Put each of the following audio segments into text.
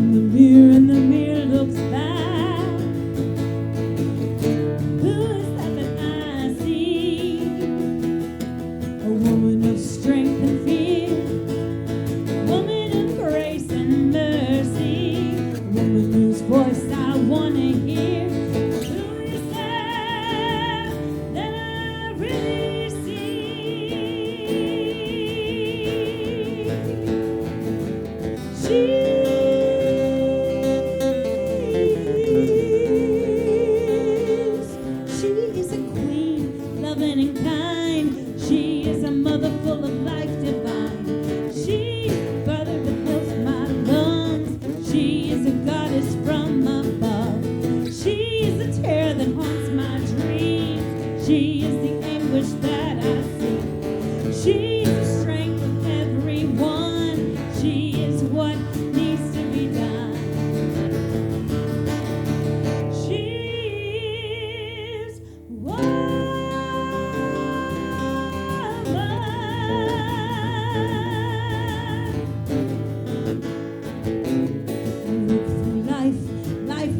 And the mirror looks back. Who is that I see? A woman of strength and fear, a woman of grace and mercy, a woman whose voice I want to hear. Who is that I really see? She is a queen, loving and kind. She is a mother full of life divine. She is the brother that fills my lungs. She is a goddess from above. She is the terror that haunts my dreams. She is the anguish that I see. She is the strength of everyone. She is what needs to be done.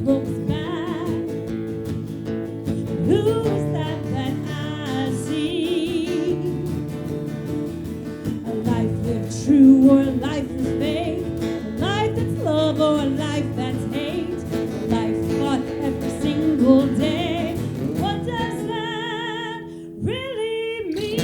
Looks back. Who is that I see? A life lived true or a life of faith, a life that's love or a life that's hate, a life fought every single day. What does that really mean?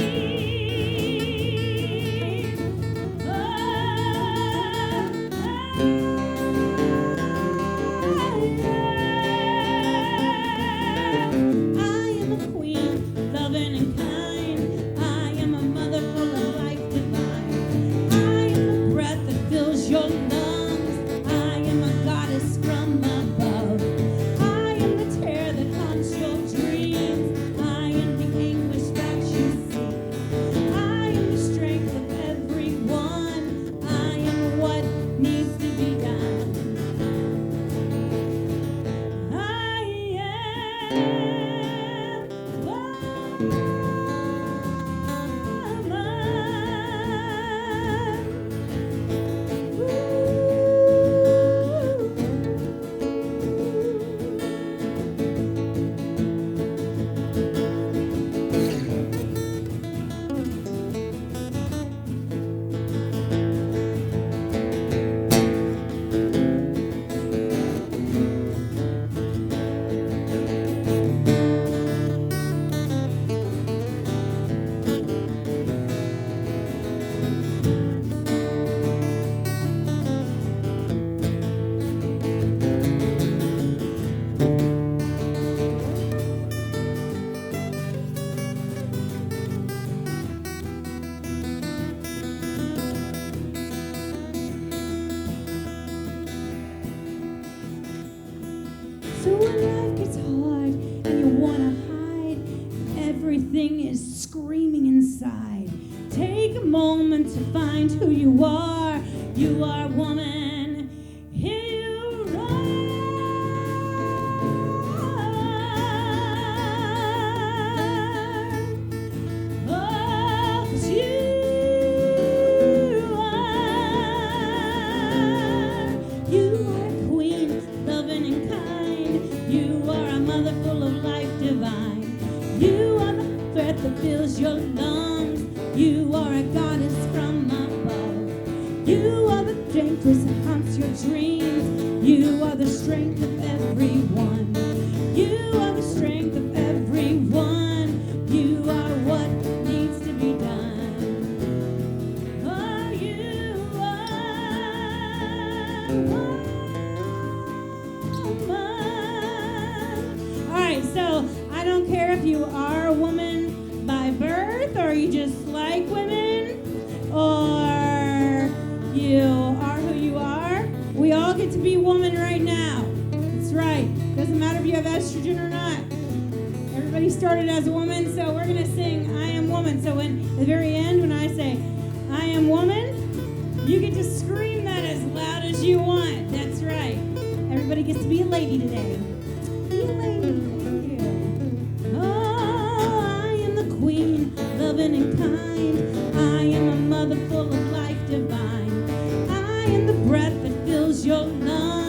So when life gets hard and you want to hide, everything is screaming inside, take a moment to find who you are. You are a woman. Here you are. Oh, 'cause you are a queen, loving and kind. You are a mother full of life divine. You are the breath that fills your lungs. You are a goddess from above. You are the strength that haunts your dreams. You are the strength of everyone. You are the strength of everyone. You are what needs to be done. Oh, you are. All right, so I don't care if you are a woman by birth or you just like women or you are who you are. We all get to be woman right now. That's right. Doesn't matter if you have estrogen or not. Everybody started as a woman, so we're going to sing I Am Woman. So when at the very end, when I say I am woman, you get to scream that as loud as you want. That's right. Everybody gets to be a lady today. Be a lady. Thank you. Oh, I am the queen, loving and kind. I am a mother full of life divine. I am the breath that fills your love.